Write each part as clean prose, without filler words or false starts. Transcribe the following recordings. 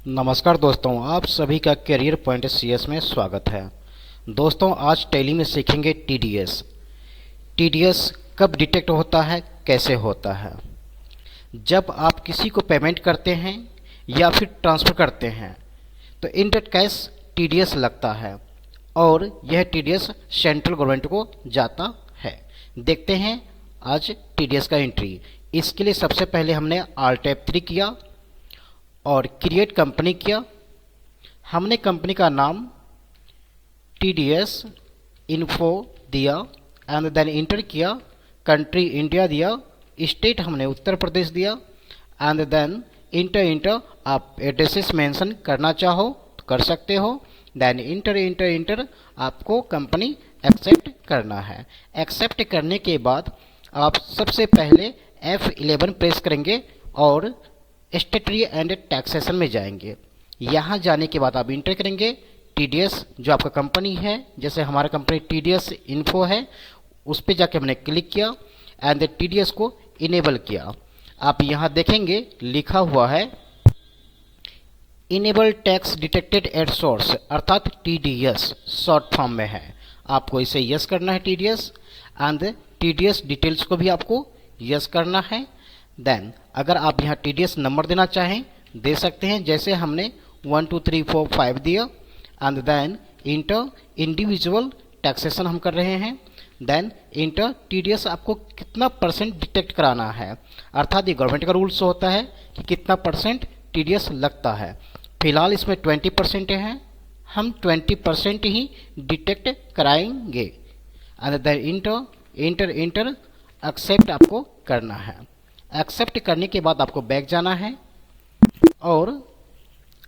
नमस्कार दोस्तों, आप सभी का करियर पॉइंट सीएस में स्वागत है। दोस्तों, आज टैली में सीखेंगे टीडीएस। टीडीएस कब डिटेक्ट होता है, कैसे होता है। जब आप किसी को पेमेंट करते हैं या फिर ट्रांसफ़र करते हैं तो इंटर कैश टीडीएस लगता है और यह टीडीएस सेंट्रल गवर्नमेंट को जाता है। देखते हैं आज टीडीएस का एंट्री। इसके लिए सबसे पहले हमने Alt F3 किया और क्रिएट कंपनी किया। हमने कंपनी का नाम TDS इन्फो दिया एंड देन इंटर किया। कंट्री इंडिया दिया, स्टेट हमने उत्तर प्रदेश दिया एंड देन इंटर आप एड्रेसेस मेंशन करना चाहो तो कर सकते हो। देन इंटर आपको कंपनी एक्सेप्ट करना है। एक्सेप्ट करने के बाद आप सबसे पहले F11 प्रेस करेंगे और स्टेटरी एंड टैक्सेशन में जाएंगे। यहाँ जाने के बाद आप इंटर करेंगे टीडीएस जो आपका कंपनी है। जैसे हमारा कंपनी टीडीएस इन्फो है, उस पर जाके हमने क्लिक किया एंड टीडीएस को इनेबल किया। आप यहाँ देखेंगे लिखा हुआ है enable tax detected at source, अर्थात टीडीएस शॉर्ट फॉर्म में है। आपको इसे यस करना है टीडीएस एंड टीडीएस डिटेल्स को भी आपको यस करना है। देन अगर आप यहाँ टीडीएस नंबर देना चाहें दे सकते हैं, जैसे हमने 1 2 3 4 5 दिया and then enter individual taxation हम कर रहे हैं। देन इंटर टीडीएस आपको कितना परसेंट डिटेक्ट कराना है, अर्थात ये गवर्नमेंट का रूल्स होता है कि कितना परसेंट टीडीएस लगता है। फिलहाल इसमें 20% है, हम 20% ही डिटेक्ट कराएंगे एंड देन इंटर एक्सेप्ट आपको करना है। एक्सेप्ट करने के बाद आपको बैक जाना है और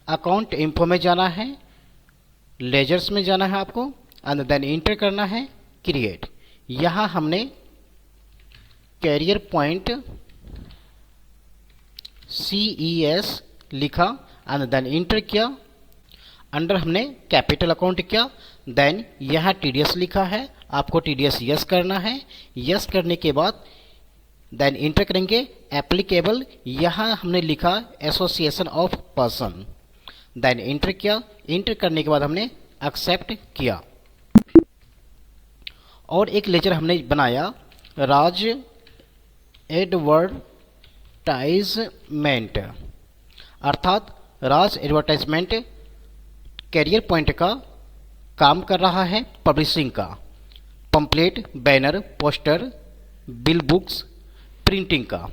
अकाउंट इन्फो में जाना है, लेजर्स में जाना है आपको एंड देन इंटर करना है क्रिएट। यहाँ हमने कैरियर पॉइंट CES लिखा एंड देन इंटर किया। अंडर हमने कैपिटल अकाउंट किया। देन यहाँ टीडीएस लिखा है, आपको टीडीएस यस करना है। यस करने के बाद देन इंटर करेंगे एप्लीकेबल। यहाँ हमने लिखा association of person. Then enter किया। इंटर करने के बाद हमने एक्सेप्ट किया और एक लेजर हमने बनाया राज एडवर्टाइजमेंट, अर्थात राज एडवर्टाइजमेंट कैरियर पॉइंट का काम कर रहा है पब्लिशिंग का, pamphlet, banner, poster, bill, books, printing का।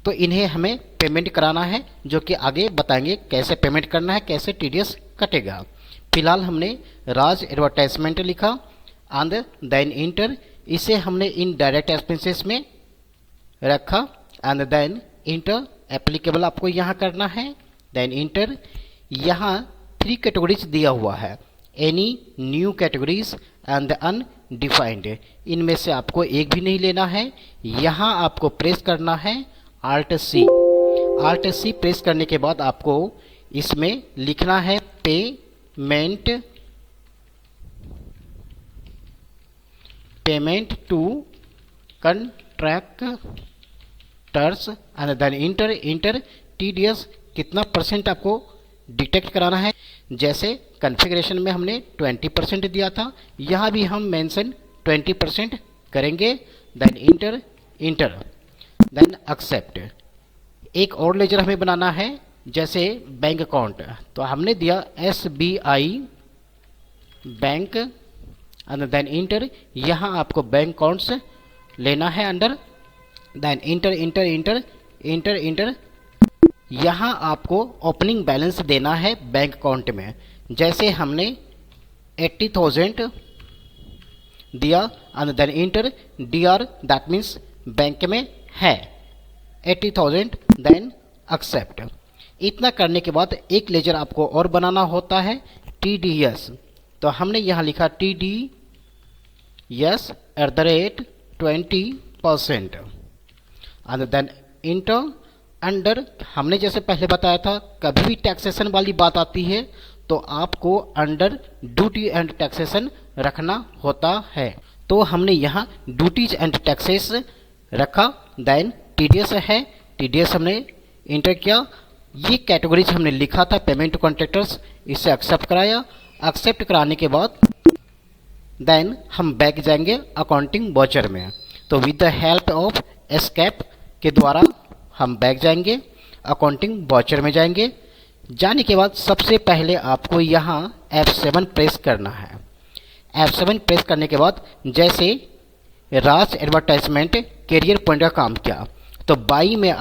तो इन्हें हमें पेमेंट कराना है, जो कि आगे बताएंगे कैसे पेमेंट करना है, कैसे टीडीएस कटेगा। फिलहाल हमने राज एडवर्टाइजमेंट लिखा एंड देन इंटर। इसे हमने इन डायरेक्ट एक्सपेंसेस में रखा एंड देन इंटर एप्लीकेबल आपको यहाँ करना है। Then enter. यहाँ 3 कैटेगरीज दिया हुआ है, any, new categories and undefined. इनमें से आपको एक भी नहीं लेना है। यहाँ आपको प्रेस करना है Alt C। Alt C press करने के बाद आपको इसमें लिखना है payment to contractors and then enter TDS कितना परसेंट आपको डिटेक्ट कराना है। जैसे कॉन्फ़िगरेशन में हमने 20% दिया था, यहाँ भी हम मेंशन 20% करेंगे। Then enter then accept. एक और लेजर हमें बनाना है, जैसे बैंक अकाउंट, तो हमने दिया SBI bank and then enter. यहाँ आपको बैंक अकाउंट्स लेना है अंडर। Then enter. यहाँ आपको ओपनिंग बैलेंस देना है बैंक अकाउंट में। जैसे हमने 80,000 दिया and then enter DR, that means bank में है 80,000। Then accept. इतना करने के बाद एक लेजर आपको और बनाना होता है TDS, तो हमने यहाँ लिखा TDS @20% and then enter. Under हमने जैसे पहले बताया था, कभी भी टैक्सेशन वाली बात आती है तो आपको अंडर ड्यूटी एंड टैक्सेशन रखना होता है। तो हमने यहाँ ड्यूटीज एंड टैक्सेस रखा। देन टीडीएस है, टीडीएस हमने इंटर किया ये कैटेगरीज हमने लिखा था पेमेंट टू कॉन्ट्रैक्टर्स, इसे एक्सेप्ट कराया। एक्सेप्ट कराने के बाद देन हम बैक जाएंगे अकाउंटिंग वाउचर में। तो with the help of escape के द्वारा हम बैक जाएंगे, अकाउंटिंग वाउचर में जाएंगे। जाने के बाद सबसे पहले आपको यहाँ F7 प्रेस करना है। F7 प्रेस करने के बाद जैसे राज एडवर्टाइजमेंट कैरियर पॉइंट का काम किया, तो बाई में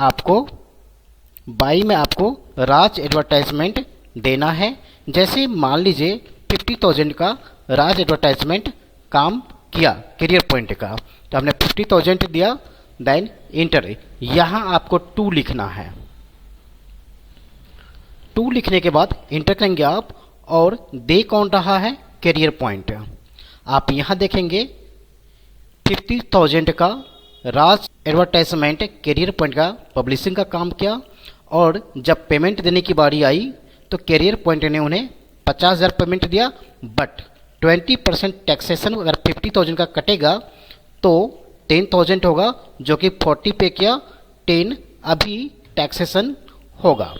आपको राज एडवर्टाइजमेंट देना है। जैसे मान लीजिए 50,000 का राज एडवर्टाइजमेंट काम किया कैरियर पॉइंट का, तो हमने 50,000 दिया, देन इंटर। यहाँ आपको 2 लिखना है। 2 लिखने के बाद इंटर करेंगे आप, और दे कौन रहा है कैरियर पॉइंट। आप यहाँ देखेंगे 50,000 का राज एडवर्टाइजमेंट कैरियर पॉइंट का पब्लिशिंग का काम किया, और जब पेमेंट देने की बारी आई तो कैरियर पॉइंट ने उन्हें 50,000 पेमेंट दिया, बट 20% टैक्सेशन अगर 50,000 का कटेगा तो 10,000 होगा, जो कि 40 पे किया, 10 अभी टैक्सेशन होगा।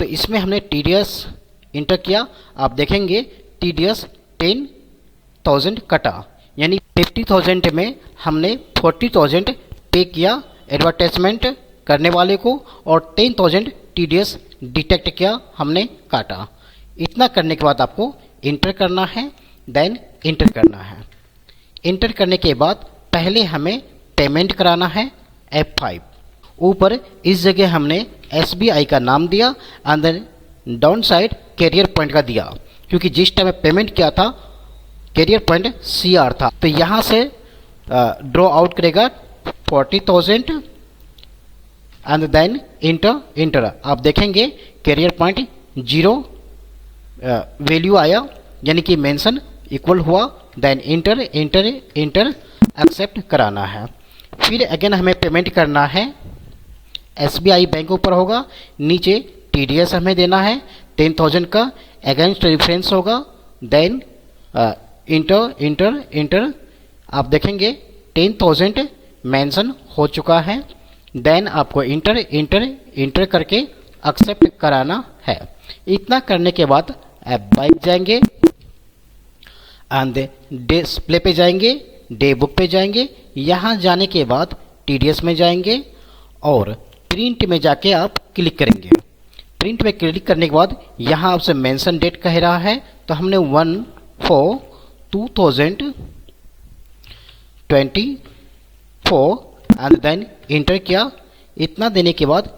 तो इसमें हमने TDS इंटर किया। आप देखेंगे TDS 10,000 कटा, यानी 50,000 में हमने 40,000 पे किया एडवर्टाइजमेंट करने वाले को, और 10,000 TDS डिटेक्ट किया, हमने काटा। इतना करने के बाद आपको इंटर करना है, देन इंटर करना है। इंटर करने के बाद पहले हमें पेमेंट कराना है F5। ऊपर इस जगह हमने SBI का नाम दिया, and then down side carrier point का दिया, क्योंकि जिस टाइम पेमेंट किया था कैरियर पॉइंट CR था। तो यहाँ से ड्रॉ आउट करेगा 40,000 एंड देन इंटर। आप देखेंगे कैरियर पॉइंट 0 वैल्यू आया, यानी कि मेंशन इक्वल हुआ, देन इंटर एक्सेप्ट कराना है। फिर अगेन हमें पेमेंट करना है, SBI बैंक ऊपर होगा, नीचे TDS हमें देना है 10,000 का, अगेंस्ट रेफरेंस होगा, देन इंटर। आप देखेंगे 10,000 मेंशन हो चुका है, देन आपको इंटर करके एक्सेप्ट कराना है। इतना करने के बाद आप बैक जाएंगे एंड डिस्प्ले पे जाएंगे, डे बुक पे जाएंगे। यहाँ जाने के बाद TDS में जाएंगे और प्रिंट में जाके आप क्लिक करेंगे। प्रिंट में क्लिक करने के बाद यहाँ आपसे मेंशन डेट कह रहा है, तो हमने 1/4/2024 एंड देन इंटर किया। इतना देने के बाद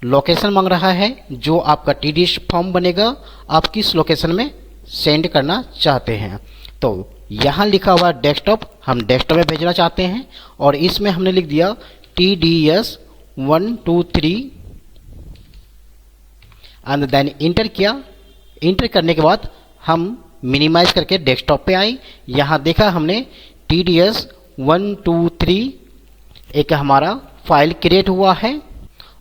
लोकेशन मांग रहा है, जो आपका TDS फॉर्म बनेगा आप किस लोकेशन में सेंड करना चाहते हैं। तो यहाँ लिखा हुआ डेस्कटॉप, हम डेस्कटॉप में भेजना चाहते हैं, और इसमें हमने लिख दिया TDS 123 एंड देन इंटर किया। इंटर करने के बाद हम मिनिमाइज करके डेस्कटॉप पे आए। यहाँ देखा हमने TDS 123 एक हमारा फाइल क्रिएट हुआ है,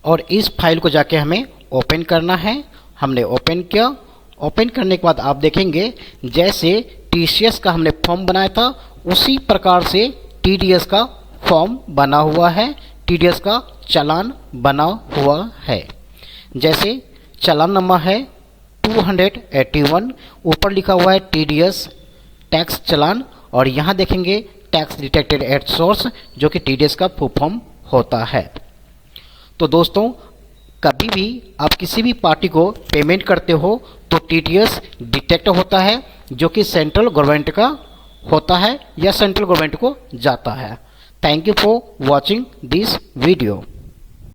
और इस फाइल को जाके हमें ओपन करना है। हमने ओपन किया। ओपन करने के बाद आप देखेंगे जैसे TCS का हमने फॉर्म बनाया था, उसी प्रकार से TDS का फॉर्म बना हुआ है, TDS का चालान बना हुआ है। जैसे चालान नंबर है 281, ऊपर लिखा हुआ है TDS टैक्स चालान, और यहाँ देखेंगे टैक्स डिटेक्टेड एट सोर्स, जो कि TDS का फुल फॉर्म होता है। तो दोस्तों, कभी भी आप किसी भी पार्टी को पेमेंट करते हो तो TDS डिटेक्ट होता है, जो कि सेंट्रल गवर्नमेंट का होता है या सेंट्रल गवर्नमेंट को जाता है। Thank you for watching this video.